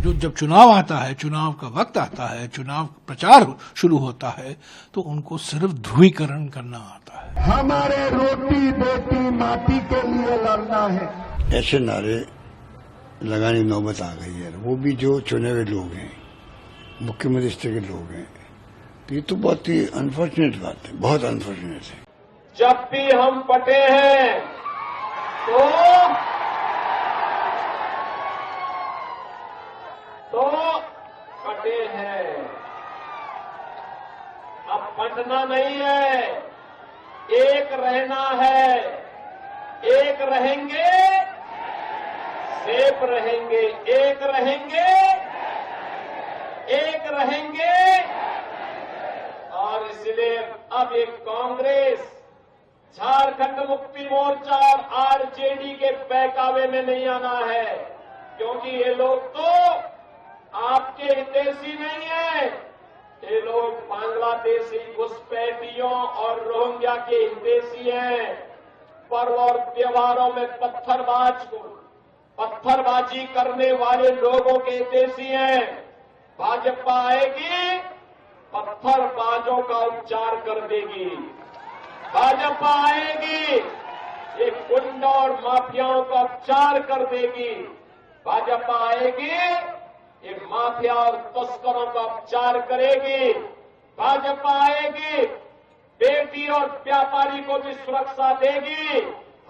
जो जब चुनाव आता है, चुनाव का वक्त आता है, चुनाव प्रचार शुरू होता है, तो उनको सिर्फ ध्रुवीकरण करना आता है। हमारे रोटी बेटी माटी के लिए लड़ना है, ऐसे नारे लगाने की नौबत आ गई है। वो भी जो चुने हुए लोग हैं, मुख्यमंत्री स्तर के लोग हैं, तो ये तो बहुत ही अनफॉर्चुनेट बात है, बहुत अनफॉर्चुनेट है। जब भी हम पटे हैं तो पटे हैं। अब पटना नहीं है, एक रहना है। एक रहेंगे, सेफ रहेंगे। एक रहेंगे, एक रहेंगे। और इसलिए अब एक कांग्रेस, झारखंड मुक्ति मोर्चा और आरजेडी के बहकावे में नहीं आना है, क्योंकि ये लोग तो आपके हितैषी नहीं है। ये लोग बांग्लादेशी घुसपैठियों और रोहिंग्या के हितैषी हैं। पर्व और त्योहारों में पत्थरबाजी करने वाले लोगों के हितैषी हैं। भाजपा आएगी, पत्थरबाजों का उपचार कर देगी। भाजपा आएगी, ये गुंडा और माफियाओं का उपचार कर देगी। भाजपा आएगी, ये माफिया और तस्करों का उपचार करेगी। भाजपा आएगी, बेटी और व्यापारी को भी सुरक्षा देगी।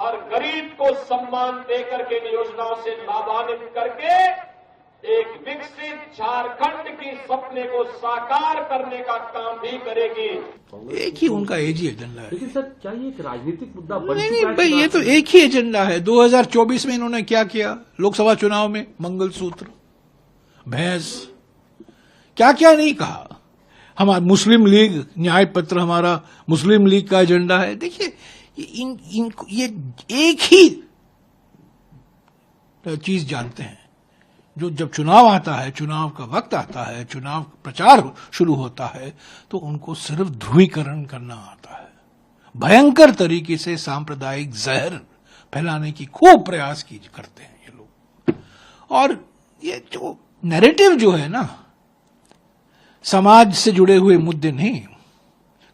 हर गरीब को सम्मान देकर के इन योजनाओं से लाभान्वित करके एक विकसित झारखंड की सपने को साकार करने का काम भी करेगी। एक ही उनका एक ही एजेंडा है। लेकिन सर, क्या ये एक राजनीतिक मुद्दा बन नहीं चुका है? भाई, ये तो एक ही एजेंडा है। 2024 में इन्होंने क्या किया? लोकसभा चुनाव में मंगलसूत्र, भैंस, क्या क्या नहीं कहा। हमारा मुस्लिम लीग न्याय पत्र, हमारा मुस्लिम लीग का एजेंडा है। देखिए, ये एक ही चीज जानते हैं। जो जब चुनाव आता है, चुनाव का वक्त आता है, चुनाव प्रचार शुरू होता है, तो उनको सिर्फ ध्रुवीकरण करना आता है। भयंकर तरीके से सांप्रदायिक जहर फैलाने की खूब प्रयास करते हैं ये लोग। और ये जो नैरेटिव जो है ना, समाज से जुड़े हुए मुद्दे नहीं,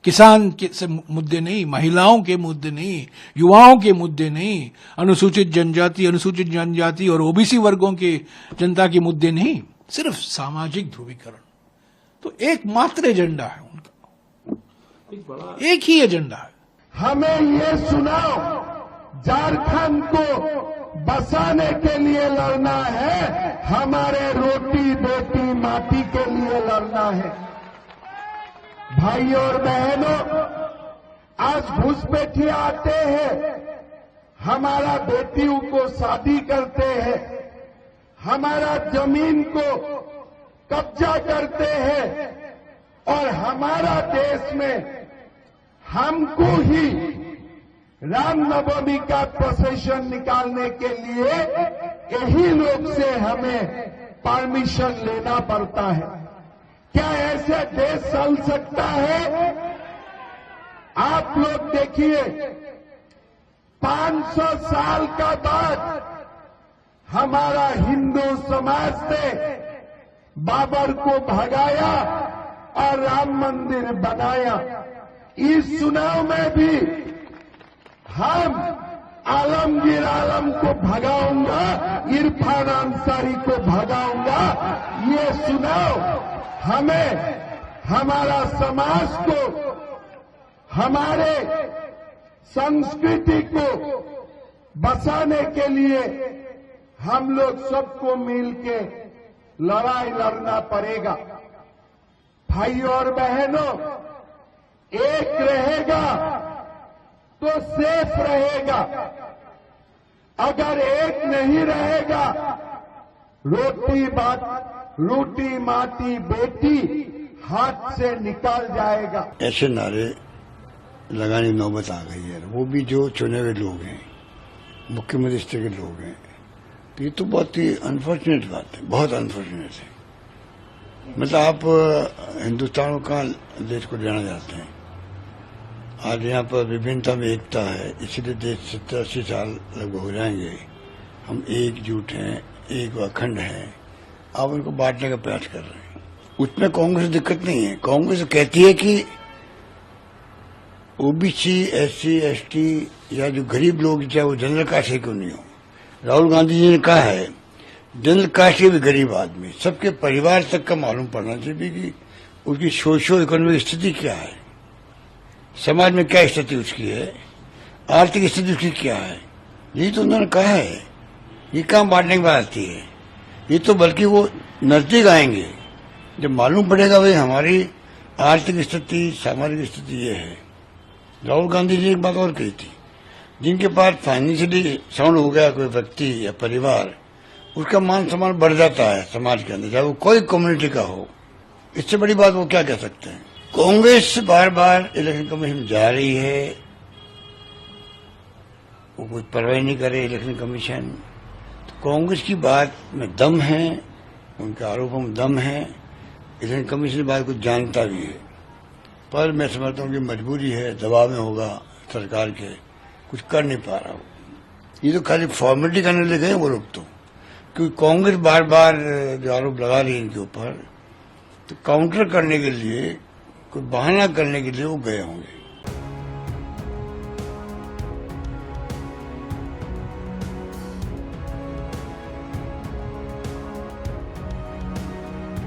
किसान के से मुद्दे नहीं, महिलाओं के मुद्दे नहीं, युवाओं के मुद्दे नहीं, अनुसूचित जनजाति और ओबीसी वर्गों के जनता के मुद्दे नहीं, सिर्फ सामाजिक ध्रुवीकरण। तो एकमात्र एजेंडा है उनका, एक ही एजेंडा है। हमें ये सुनाओ, झारखंड को बसाने के लिए लड़ना है, हमारे रोटी बेटी माटी के लिए लड़ना है। भाइयों और बहनों, आज घुसपैठिया आते हैं, हमारा बेटियों को शादी करते हैं, हमारा जमीन को कब्जा करते हैं और हमारा देश में हमको ही रामनवमी का प्रोसेशन निकालने के लिए यही लोग से हमें परमिशन लेना पड़ता है। क्या ऐसे देश चल सकता है? आप लोग देखिए, 500 साल का बाद हमारा हिंदू समाज ने बाबर को भगाया और राम मंदिर बनाया। इस चुनाव में भी हम आलमगीर आलम को भगाऊंगा, इरफान अंसारी को भगाऊंगा। ये चुनाव हमें, हमारा समाज को, हमारे संस्कृति को बचाने के लिए हम लोग सबको मिलके लड़ाई लड़ना पड़ेगा। भाइयों और बहनों, एक रहेगा तो सेफ रहेगा। अगर एक नहीं रहेगा, रोटी माटी बेटी हाथ से निकल जाएगा। ऐसे नारे लगाने की नौबत आ गई है। वो भी जो चुने हुए लोग हैं, मुख्यमंत्री स्तर के लोग हैं, तो ये तो बहुत ही अनफॉर्चुनेट बात है, बहुत अनफॉर्चुनेट है। मतलब आप हिंदुस्तान को कहाँ देश को जाना चाहते हैं? आज यहाँ पर विभिन्नता में एकता है, इसलिए देश 70-80 साल लगभग हो जाएंगे। हम एकजुट हैं, एक अखंड हैं, आप उनको बांटने का प्रयास कर रहे हैं। उसमें कांग्रेस को दिक्कत नहीं है। कांग्रेस कहती है कि ओबीसी, एससी, एसटी या जो गरीब लोग, चाहे वो जनरल कास्ट क्यों नहीं हो, राहुल गांधी जी ने कहा है जनरल कास्ट के भी गरीब आदमी, सबके परिवार तक का मालूम पड़ना चाहिए कि उसकी सोशो इकोनॉमिक स्थिति क्या है, समाज में क्या स्थिति उसकी है, आर्थिक स्थिति उसकी क्या है। यही तो उन्होंने कहा है। ये काम बांटने की बात आती है। ये तो बल्कि वो नजदीक आएंगे जब मालूम पड़ेगा भाई हमारी आर्थिक स्थिति, सामाजिक स्थिति ये है। राहुल गांधी जी एक बात और कही थी, जिनके पास फाइनेंशियली साउंड हो गया कोई व्यक्ति या परिवार, उसका मान सम्मान बढ़ जाता है समाज के अंदर, चाहे वो कोई कम्युनिटी का हो। इससे बड़ी बात वो क्या कह सकते हैं। कांग्रेस बार बार इलेक्शन कमीशन जा रही है, वो कोई परवाह नहीं करे इलेक्शन कमीशन। तो कांग्रेस की बात में दम है, उनके आरोपों में दम है, इलेक्शन कमीशन बात कुछ जानता भी है, पर मैं समझता हूँ कि मजबूरी है, दबाव में होगा सरकार के, कुछ कर नहीं पा रहा हो। ये तो खाली फॉर्मेलिटी करने लगे गए वो लोग तो, क्योंकि कांग्रेस बार बार जो आरोप लगा रही है इनके ऊपर, तो काउंटर करने के लिए, कोई बहाना करने के लिए वो गए होंगे।